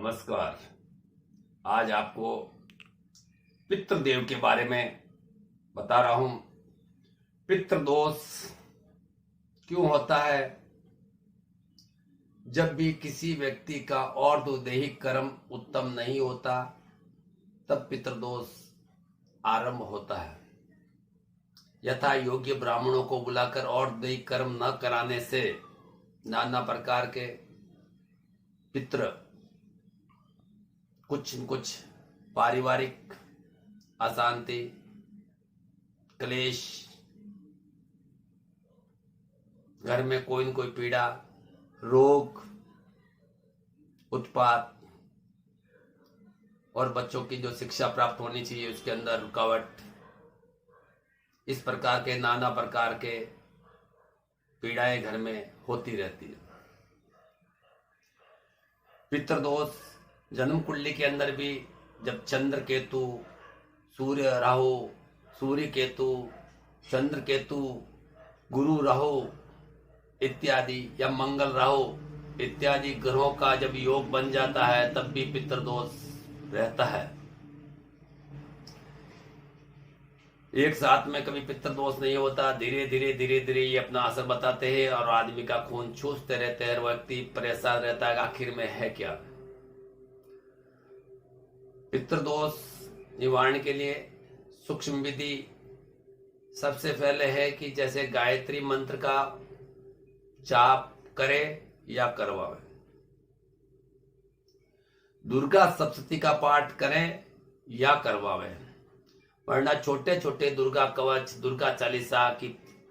नमस्कार। आज आपको पितृदेव के बारे में बता रहा हूं। पितृदोष क्यों होता है? जब भी किसी व्यक्ति का और दैहिक कर्म उत्तम नहीं होता तब पितृदोष आरंभ होता है। यथा योग्य ब्राह्मणों को बुलाकर और दैहिक कर्म न कराने से नाना प्रकार के पितृ कुछ न कुछ पारिवारिक अशांति, क्लेश, घर में कोई न कोई पीड़ा, रोग, उत्पात और बच्चों की जो शिक्षा प्राप्त होनी चाहिए उसके अंदर रुकावट, इस प्रकार के नाना प्रकार के पीड़ाएं घर में होती रहती है। पितृदोष जन्म कुंडली के अंदर भी जब चंद्र केतु, सूर्य राहु, सूर्य केतु, चंद्र केतु, गुरु राहु इत्यादि या मंगल राहु इत्यादि ग्रहों का जब योग बन जाता है तब भी पितृदोष रहता है। एक साथ में कभी पितृदोष नहीं होता, धीरे धीरे ये अपना असर बताते हैं और आदमी का खून चूसते रहते हैं। व्यक्ति परेशान रहता है आखिर में है क्या। पितृदोष निवारण के लिए सूक्ष्म विधि सबसे पहले है कि जैसे गायत्री मंत्र का जाप करे या करवावे, दुर्गा सप्तशती का पाठ करें या करवावे, वरना छोटे छोटे दुर्गा कवच, दुर्गा चालीसा की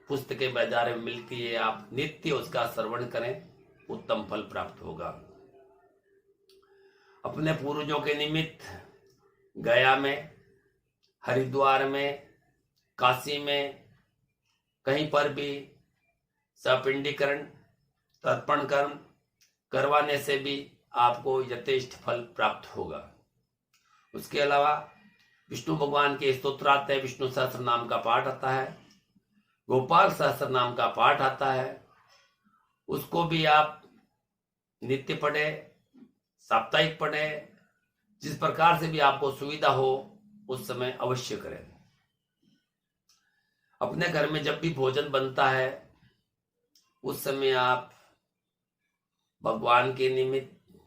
पुस्तकें बाजार में मिलती है, आप नित्य उसका श्रवण करें, उत्तम फल प्राप्त होगा। अपने पूर्वजों के निमित्त गया में, हरिद्वार में, काशी में, कहीं पर भी सपिंडीकरण, तर्पण कर्म करवाने से भी आपको यथेष्ट फल प्राप्त होगा। उसके अलावा विष्णु भगवान के स्तोत्रार्थ है, विष्णु सहस्त्र नाम का पाठ आता है, गोपाल सहस्त्र नाम का पाठ आता है, उसको भी आप नित्य पढ़े, साप्ताहिक पढ़े, जिस प्रकार से भी आपको सुविधा हो उस समय अवश्य करें। अपने घर में जब भी भोजन बनता है उस समय आप भगवान के निमित्त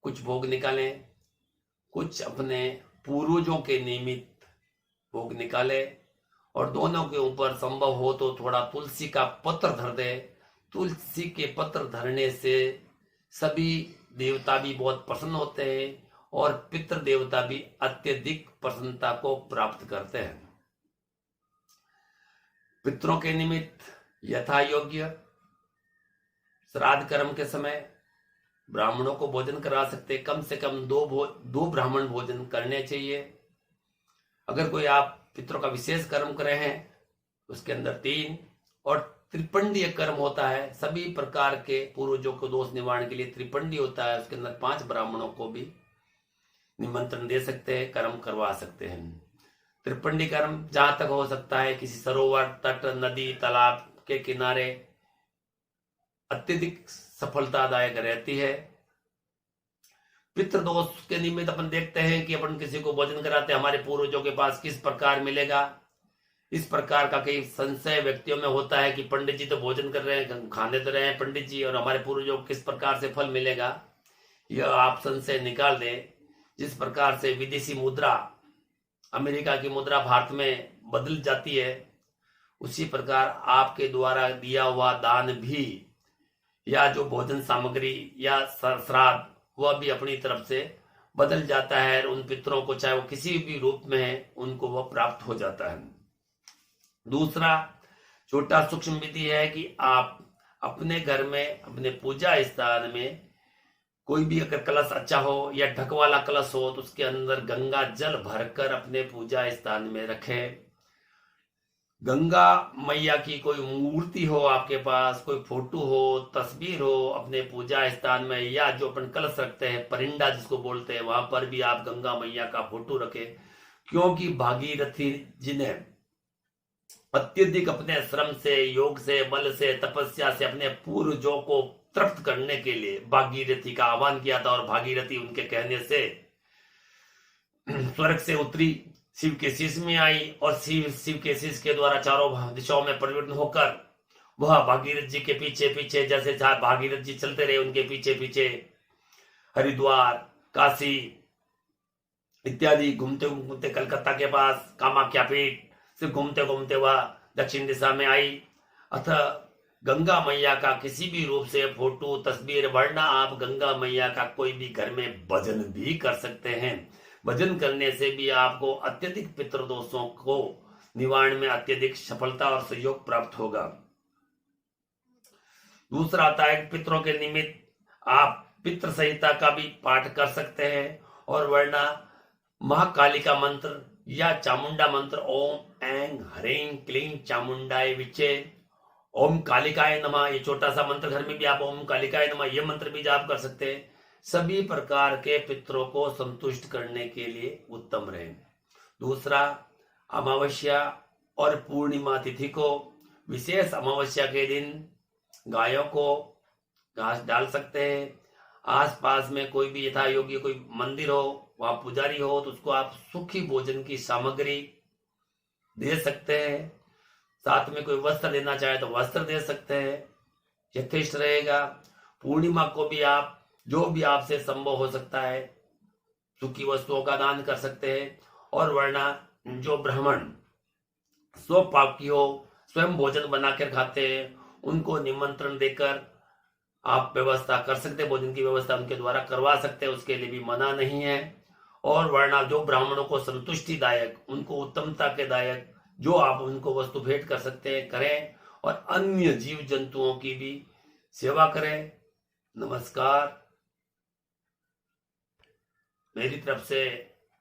कुछ भोग निकालें, कुछ अपने पूर्वजों के निमित्त भोग निकाले और दोनों के ऊपर संभव हो तो थोड़ा तुलसी का पत्र धर दे। तुलसी के पत्र धरने से सभी देवता भी बहुत प्रसन्न होते हैं और पितृ देवता भी अत्यधिक प्रसन्नता को प्राप्त करते हैं। पितरों के निमित्त यथा योग्य श्राद्ध कर्म के समय ब्राह्मणों को भोजन करा सकते, कम से कम दो ब्राह्मण भोजन करने चाहिए। अगर कोई आप पितरों का विशेष कर्म करे हैं उसके अंदर 3 और त्रिपंडीय कर्म होता है। सभी प्रकार के पूर्वजों को दोष निवारण के लिए त्रिपंडी होता है, उसके अंदर 5 ब्राह्मणों को भी निमंत्रण दे सकते हैं, कर्म करवा सकते हैं। त्रिपंडी कर्म जहां तक हो सकता है किसी सरोवर, तट, नदी, तालाब के किनारे अत्यधिक सफलतादायक रहती है। पितृदोष के निमित्त अपन देखते हैं कि अपन किसी को भोजन कराते हैं, हमारे पूर्वजों के पास किस प्रकार मिलेगा, इस प्रकार का कई संशय व्यक्तियों में होता है कि पंडित जी तो भोजन कर रहे हैं, खाने तो रहे हैं पंडित जी, और हमारे पूर्वजों को किस प्रकार से फल मिलेगा, यह आप संशय निकाल दें। जिस प्रकार से विदेशी मुद्रा, अमेरिका की मुद्रा भारत में बदल जाती है, उसी प्रकार आपके द्वारा दिया हुआ दान भी या जो भोजन सामग्री या श्राद्ध वह भी अपनी तरफ से बदल जाता है। उन पितरों को चाहे वो किसी भी रूप में है उनको वह प्राप्त हो जाता है। दूसरा छोटा सूक्ष्म विधि है कि आप अपने घर में, अपने पूजा स्थान में कोई भी अगर कलश अच्छा हो या ढक वाला कलश हो तो उसके अंदर गंगा जल भरकर अपने पूजा स्थान में रखें। गंगा मैया की कोई मूर्ति हो आपके पास, कोई फोटो हो, तस्वीर हो अपने पूजा स्थान में, या जो अपन कलश रखते हैं परिंदा जिसको बोलते हैं, वहां पर भी आप गंगा मैया का फोटो रखें। क्योंकि भागीरथी जी ने अत्यधिक अपने श्रम से, योग से, बल से, तपस्या से अपने पूर्वजों को तृप्त करने के लिए भागीरथी का आह्वान किया था, और भागीरथी उनके कहने से स्वर्ग से उतरी, शिव के शीश में आई, और शिव के शीश के द्वारा चारों दिशाओं में परिवर्तन होकर वह भागीरथ जी के पीछे पीछे, जैसे भागीरथ जी चलते रहे उनके पीछे पीछे हरिद्वार, काशी इत्यादि घूमते घूमते कलकत्ता के पास कामाख्या पीठ से घूमते घूमते वह दक्षिण दिशा में आई। अतः गंगा मैया का किसी भी रूप से फोटो, तस्वीर, वरना आप गंगा मैया का कोई भी घर में भजन भी कर सकते हैं। भजन करने से भी आपको अत्यधिक पितृदोषों को निवारण में अत्यधिक सफलता और सहयोग प्राप्त होगा। दूसरा आता है पितरों के निमित्त आप पितृ संहिता का भी पाठ कर सकते हैं, और वरना महाकाली का मंत्र या चामुंडा मंत्र ओम ऐं ह्रीं क्लीं चामुंडाय विचे, ओम कालिकाय नमः, ये छोटा सा मंत्र घर में भी आप ओम कालिकाय नमः ये मंत्र भी जाप कर सकते हैं। सभी प्रकार के पितरों को संतुष्ट करने के लिए उत्तम रहे। दूसरा, अमावस्या और पूर्णिमा तिथि को, विशेष अमावस्या के दिन गायों को घास डाल सकते हैं। आसपास में कोई भी यथा योग्य कोई मंदिर हो, वहां पुजारी हो, तो उसको आप सूखी भोजन की सामग्री दे सकते हैं। साथ में कोई वस्त्र देना चाहे तो वस्त्र दे सकते हैं, यथेष्ट रहेगा। पूर्णिमा को भी आप जो भी आपसे संभव हो सकता है सूखी वस्तुओं का दान कर सकते हैं, और वरना जो ब्राह्मण स्वपाकी हो, स्वयं भोजन बनाकर खाते हैं, उनको निमंत्रण देकर आप व्यवस्था कर सकते हैं, भोजन की व्यवस्था उनके द्वारा करवा सकते हैं, उसके लिए भी मना नहीं है। और वरना जो ब्राह्मणों को संतुष्टिदायक, उनको उत्तमता के दायक जो आप उनको वस्तु भेंट कर सकते हैं करें, और अन्य जीव जंतुओं की भी सेवा करें। नमस्कार। मेरी तरफ से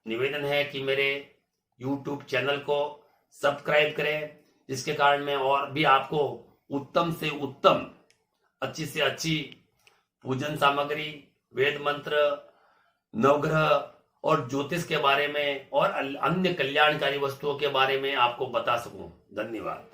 निवेदन है कि मेरे YouTube चैनल को सब्सक्राइब करें, जिसके कारण मैं और भी आपको उत्तम से उत्तम, अच्छी से अच्छी पूजन सामग्री, वेद मंत्र, नवग्रह और ज्योतिष के बारे में और अन्य कल्याणकारी वस्तुओं के बारे में आपको बता सकूं। धन्यवाद।